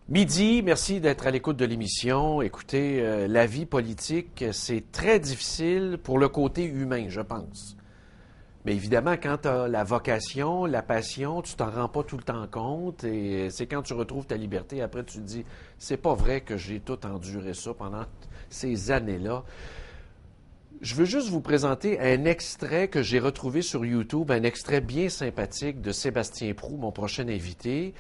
Midi, merci d'être à l'écoute de l'émission. Écoutez, la vie politique, c'est très difficile pour le côté humain, je pense. Mais évidemment, quand tu as la vocation, la passion, tu t'en rends pas tout le temps compte et c'est quand tu retrouves ta liberté, après tu te dis, c'est pas vrai que j'ai tout enduré ça pendant ces années-là. Je veux juste vous présenter un extrait que j'ai retrouvé sur YouTube, un extrait bien sympathique de Sébastien Proulx, mon prochain invité.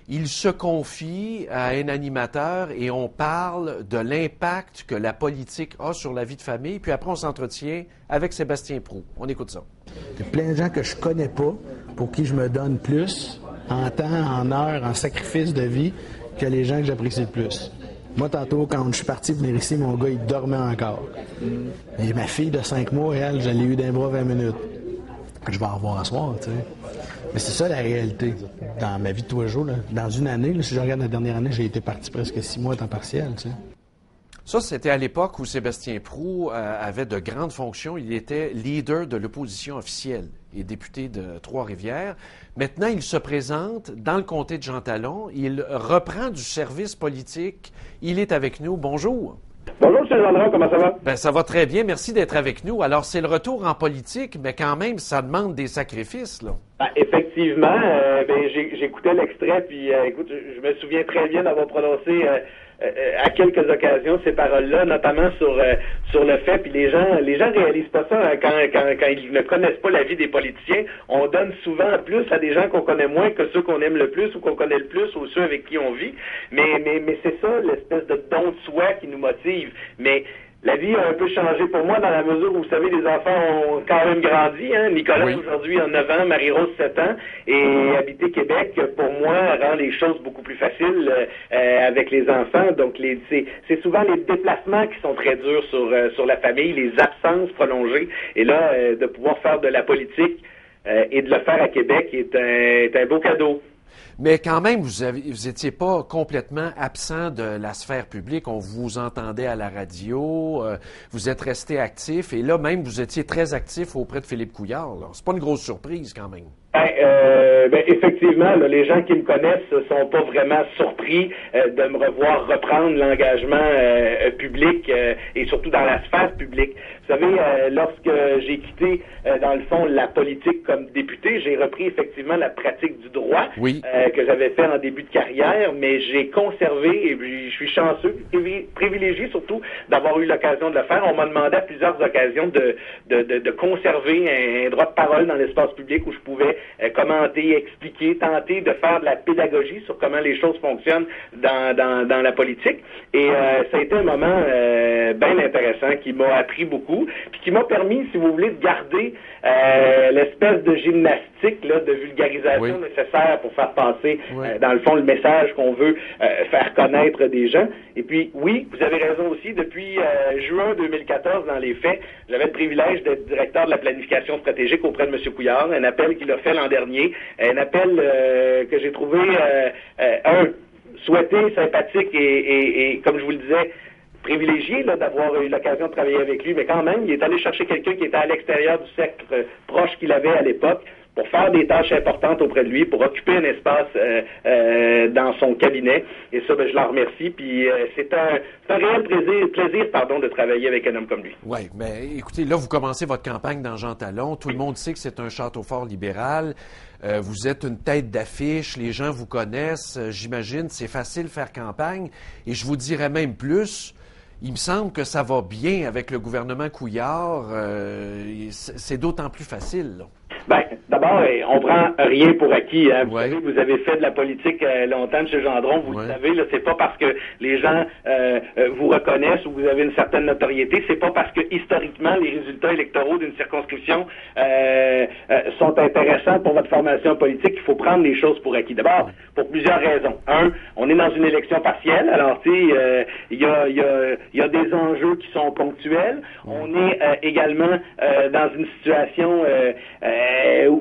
Il se confie à un animateur et on parle de l'impact que la politique a sur la vie de famille. Puis après, on s'entretient avec Sébastien Proulx. On écoute ça. Il y a plein de gens que je connais pas, pour qui je me donne plus, en temps, en heure, en sacrifice de vie, que les gens que j'apprécie le plus. Moi, tantôt, quand je suis parti venir ici, mon gars, il dormait encore. Et ma fille de 5 mois, elle, je l'ai eu d'un bras 20 minutes. Je vais en revoir un soir, tu sais. Mais c'est ça la réalité dans ma vie de tous les jours. Là. Dans une année, là, si je regarde la dernière année, j'ai été parti presque 6 mois à temps partiel. Tu sais. Ça, c'était à l'époque où Sébastien Proulx avait de grandes fonctions. Il était leader de l'opposition officielle et député de Trois-Rivières. Maintenant, il se présente dans le comté de Jean Talon. Il reprend du service politique. Il est avec nous. Bonjour. Bonjour, M. Gendron, comment ça va? Ben, ça va très bien. Merci d'être avec nous. Alors, c'est le retour en politique, mais quand même, ça demande des sacrifices, là. Ben, effectivement, j'écoutais l'extrait, puis écoute, je me souviens très bien d'avoir prononcé à quelques occasions ces paroles-là, notamment sur le fait, puis les gens réalisent pas ça hein, quand ils ne connaissent pas la vie des politiciens. On donne souvent plus à des gens qu'on connaît moins que ceux qu'on aime le plus ou qu'on connaît le plus ou ceux avec qui on vit. Mais c'est ça l'espèce de don de soi qui nous motive. Mais la vie a un peu changé pour moi dans la mesure où, vous savez, les enfants ont quand même grandi. Hein? Nicolas, oui. Aujourd'hui, a 9 ans, Marie-Rose, 7 ans. Et habiter Québec, pour moi, rend les choses beaucoup plus faciles avec les enfants. Donc, c'est souvent les déplacements qui sont très durs sur la famille, les absences prolongées. Et là, de pouvoir faire de la politique et de le faire à Québec est un beau cadeau. Mais quand même, vous étiez pas complètement absent de la sphère publique. On vous entendait à la radio, vous êtes resté actif et là même vous étiez très actif auprès de Philippe Couillard. Là. C'est pas une grosse surprise quand même. Effectivement, là, les gens qui me connaissent sont pas vraiment surpris de me revoir reprendre l'engagement public et surtout dans la sphère publique. Vous savez, lorsque j'ai quitté, dans le fond, la politique comme député, j'ai repris effectivement la pratique du droit que j'avais fait en début de carrière, mais j'ai conservé, et je suis chanceux, privilégié surtout d'avoir eu l'occasion de le faire. On m'a demandé à plusieurs occasions de conserver un droit de parole dans l'espace public où je pouvais commenter, expliquer, tenter de faire de la pédagogie sur comment les choses fonctionnent dans la politique. Et ça a été un moment bien intéressant qui m'a appris beaucoup, puis qui m'a permis, si vous voulez, de garder l'espèce de gymnastique là, de vulgarisation nécessaire pour faire passer, dans le fond, le message qu'on veut faire connaître des gens. Et puis, oui, vous avez raison aussi, depuis juin 2014, dans les faits, j'avais le privilège d'être directeur de la planification stratégique auprès de M. Couillard, un appel qu'il a fait l'an dernier, un appel que j'ai trouvé, souhaité, sympathique et comme je vous le disais, privilégié là, d'avoir eu l'occasion de travailler avec lui, mais quand même, il est allé chercher quelqu'un qui était à l'extérieur du cercle proche qu'il avait à l'époque pour faire des tâches importantes auprès de lui, pour occuper un espace dans son cabinet. Et ça, je l'en remercie. Puis c'est un réel plaisir de travailler avec un homme comme lui. Oui, mais écoutez, là, vous commencez votre campagne dans Jean Talon. Tout le monde sait que c'est un château fort libéral. Vous êtes une tête d'affiche. Les gens vous connaissent. J'imagine, c'est facile de faire campagne. Et je vous dirais même plus. Il me semble que ça va bien avec le gouvernement Couillard. C'est d'autant plus facile, là. Ben, d'abord, on prend rien pour acquis. Hein. Vous savez, vous avez fait de la politique longtemps, M. Gendron, vous le savez, là, c'est pas parce que les gens vous reconnaissent ou vous avez une certaine notoriété, c'est pas parce que historiquement les résultats électoraux d'une circonscription sont intéressants pour votre formation politique qu'il faut prendre les choses pour acquis. D'abord, pour plusieurs raisons. Un, on est dans une élection partielle, alors tu sais, il y a des enjeux qui sont ponctuels. On est également dans une situation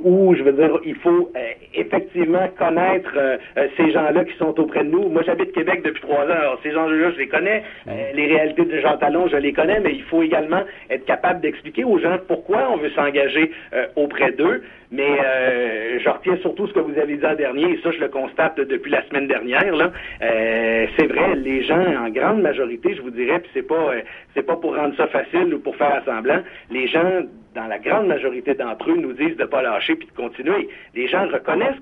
où, je veux dire, il faut effectivement connaître ces gens-là qui sont auprès de nous. Moi, j'habite Québec depuis 3 ans. Alors, ces enjeux-là, je les connais. Les réalités de Jean Talon, je les connais, mais il faut également être capable d'expliquer aux gens pourquoi on veut s'engager auprès d'eux. Mais je retiens surtout ce que vous avez dit en dernier, et ça, je le constate depuis la semaine dernière, là. c'est vrai, les gens, en grande majorité, je vous dirais, puis c'est pas pour rendre ça facile ou pour faire semblant, les gens, dans la grande majorité d'entre eux, nous disent de pas lâcher puis de continuer. Les gens reconnaissent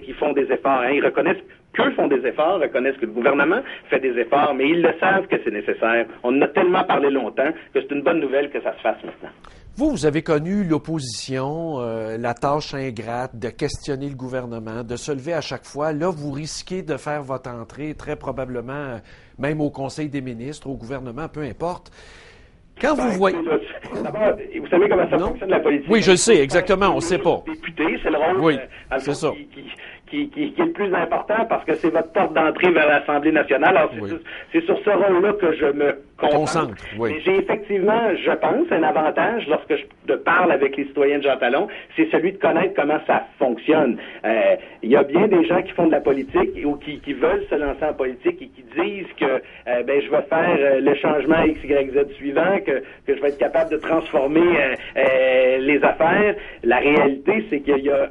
qu'ils font des efforts, hein, ils reconnaissent qu'eux font des efforts, reconnaissent que le gouvernement fait des efforts, mais ils le savent que c'est nécessaire. On en a tellement parlé longtemps que c'est une bonne nouvelle que ça se fasse maintenant. Vous avez connu l'opposition, la tâche ingrate de questionner le gouvernement, de se lever à chaque fois. Là, vous risquez de faire votre entrée, très probablement, même au Conseil des ministres, au gouvernement, peu importe. Quand vous voyez... D'abord, vous savez comment ça fonctionne la politique? Oui, je le sais, exactement, on ne sait pas. Député, c'est le rôle c'est ça. Qui est le plus important parce que c'est votre porte d'entrée vers l'Assemblée nationale. Alors, c'est sur ce rôle-là que je me concentre. Mais j'ai effectivement, je pense, un avantage lorsque je parle avec les citoyens de Jean Talon, c'est celui de connaître comment ça fonctionne. Il y a bien des gens qui font de la politique ou qui veulent se lancer en politique et qui disent que je vais faire le changement X, Y, Z suivant, que je vais être capable de transformer les affaires. La réalité, c'est qu'il y a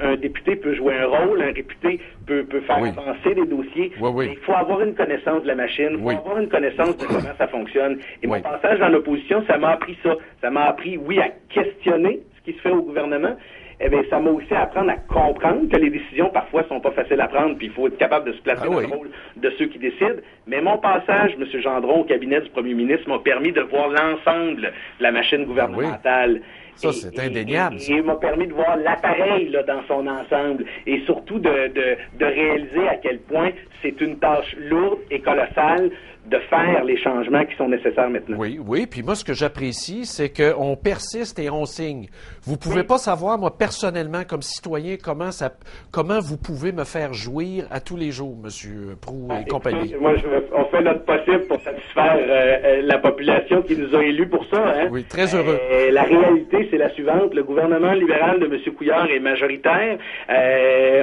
un député peut jouer un rôle, un député peut faire avancer des dossiers. Mais il faut avoir une connaissance de la machine, il faut avoir une connaissance de comment ça fonctionne. Et mon passage dans l'opposition, ça m'a appris ça. Ça m'a appris, à questionner ce qui se fait au gouvernement. Eh bien, ça m'a aussi appris à comprendre que les décisions, parfois, sont pas faciles à prendre, puis il faut être capable de se placer dans le rôle de ceux qui décident. Mais mon passage, M. Gendron, au cabinet du premier ministre, m'a permis de voir l'ensemble de la machine gouvernementale. Ça, c'est indéniable. Et m'a permis de voir l'appareil là, dans son ensemble et surtout de réaliser à quel point c'est une tâche lourde et colossale de faire les changements qui sont nécessaires maintenant. Oui. Puis moi, ce que j'apprécie, c'est qu'on persiste et on signe. Vous pouvez pas savoir, moi, personnellement, comme citoyen, comment vous pouvez me faire jouir à tous les jours, M. Proulx et compagnie. On fait notre possible pour satisfaire la population qui nous a élus pour ça. Hein? Oui, très heureux. La réalité, c'est la suivante. Le gouvernement libéral de M. Couillard est majoritaire.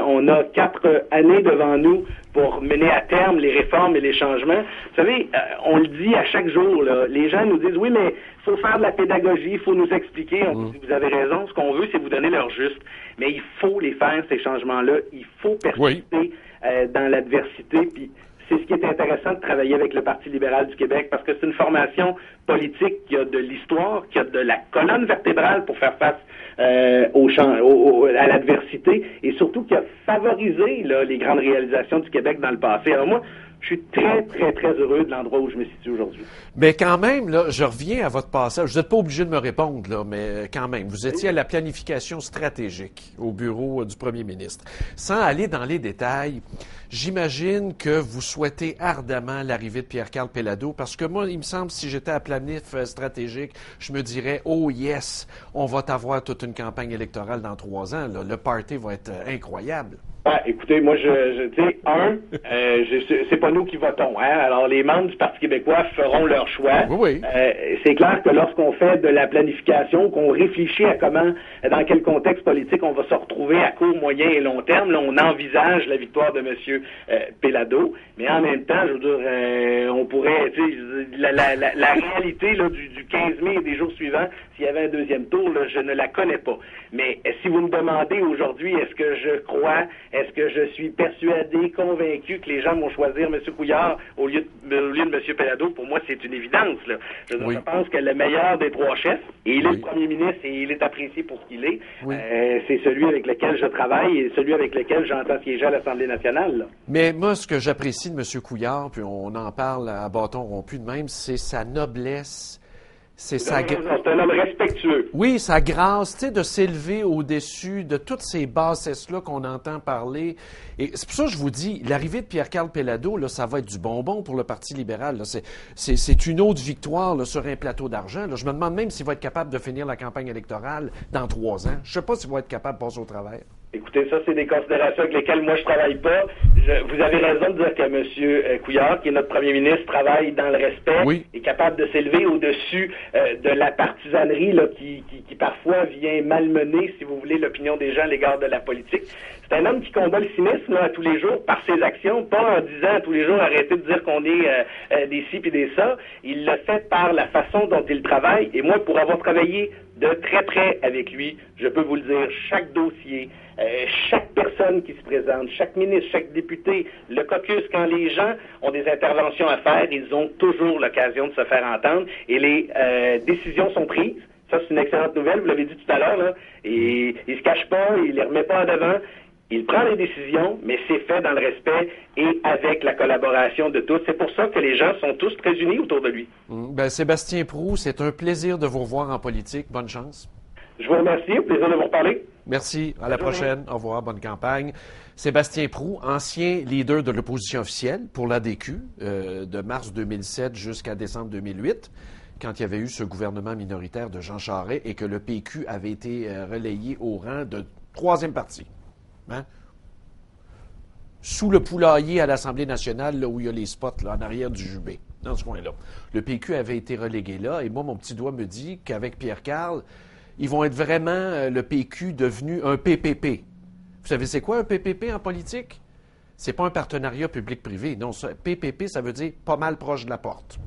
On a 4 années devant nous pour mener à terme les réformes et les changements. Vous savez, on le dit à chaque jour, là, les gens nous disent, oui, mais il faut faire de la pédagogie, il faut nous expliquer. On dit, vous avez raison, ce qu'on veut, c'est vous donner leur juste. Mais il faut les faire, ces changements-là. Il faut persister dans l'adversité. Puis c'est ce qui est intéressant de travailler avec le Parti libéral du Québec, parce que c'est une formation politique qui a de l'histoire, qui a de la colonne vertébrale pour faire face à l'adversité, et surtout qui a favorisé là, les grandes réalisations du Québec dans le passé. Alors moi, je suis très, très, très heureux de l'endroit où je me situe aujourd'hui. Mais quand même, là, je reviens à votre passage. Vous n'êtes pas obligé de me répondre, là, mais quand même, vous étiez à la planification stratégique au bureau du premier ministre. Sans aller dans les détails, j'imagine que vous souhaitez ardemment l'arrivée de Pierre-Carl Péladeau, parce que moi, il me semble, si j'étais à planif stratégique, je me dirais, oh yes, on va avoir toute une campagne électorale dans 3 ans. Là. Le party va être incroyable. Écoutez, moi, c'est pas nous qui votons, hein. Alors, les membres du Parti québécois feront leur choix. C'est clair que lorsqu'on fait de la planification, qu'on réfléchit à dans quel contexte politique on va se retrouver à court, moyen et long terme, là, on envisage la victoire de M. Péladeau. Mais en même temps, je veux dire, on pourrait, la réalité, là, du 15 mai et des jours suivants, s'il y avait un deuxième tour, là, je ne la connais pas. Mais si vous me demandez aujourd'hui, est-ce que je crois, est-ce que je suis persuadé, convaincu que les gens vont choisir M. Couillard au lieu de M. Péladeau? Pour moi, c'est une évidence. Là. Je pense que le meilleur des 3 chefs, et il est le premier ministre et il est apprécié pour ce qu'il est, c'est celui avec lequel je travaille et celui avec lequel j'entends siéger à l'Assemblée nationale. Là. Mais moi, ce que j'apprécie de M. Couillard, puis on en parle à bâton rompu de même, c'est sa noblesse. C'est un homme respectueux. Oui, sa grâce, tu sais, de s'élever au-dessus de toutes ces bassesses-là qu'on entend parler. Et c'est pour ça que je vous dis, l'arrivée de Pierre-Carl Péladeau, là, ça va être du bonbon pour le Parti libéral. Là. C'est une autre victoire là, sur un plateau d'argent. Là. Je me demande même s'il va être capable de finir la campagne électorale dans 3 ans. Je ne sais pas s'il va être capable de passer au travers. Écoutez, ça, c'est des considérations avec lesquelles moi, je travaille pas. Vous avez raison de dire que M. Couillard, qui est notre premier ministre, travaille dans le respect, est capable de s'élever au-dessus de la partisanerie là, qui parfois vient malmener, si vous voulez, l'opinion des gens à l'égard de la politique. C'est un homme qui combat le cynisme là, tous les jours par ses actions, pas en disant tous les jours arrêtez de dire qu'on est des ci puis des ça. Il le fait par la façon dont il travaille. Et moi, pour avoir travaillé de très près avec lui, je peux vous le dire, chaque dossier, chaque personne qui se présente, chaque ministre, chaque député, le caucus, quand les gens ont des interventions à faire, ils ont toujours l'occasion de se faire entendre et les décisions sont prises. Ça, c'est une excellente nouvelle, vous l'avez dit tout à l'heure, là. Et il se cache pas, il les remet pas en devant. Il prend les décisions, mais c'est fait dans le respect et avec la collaboration de tous. C'est pour ça que les gens sont tous très unis autour de lui. Sébastien Proulx, c'est un plaisir de vous revoir en politique. Bonne chance. Je vous remercie. Au plaisir de vous reparler. Merci. À la prochaine. Au revoir. Bonne campagne. Sébastien Proulx, ancien leader de l'opposition officielle pour l'ADQ de mars 2007 jusqu'à décembre 2008, quand il y avait eu ce gouvernement minoritaire de Jean Charest et que le PQ avait été relayé au rang de troisième parti. Hein? Sous le poulailler à l'Assemblée nationale, là où il y a les spots, là, en arrière du Jubé, dans ce coin-là. Le PQ avait été relégué là, et moi, mon petit doigt me dit qu'avec Pierre Karl, ils vont être vraiment, le PQ, devenu un PPP. Vous savez, c'est quoi un PPP en politique? C'est pas un partenariat public-privé. Non, ça, PPP, ça veut dire pas mal proche de la porte.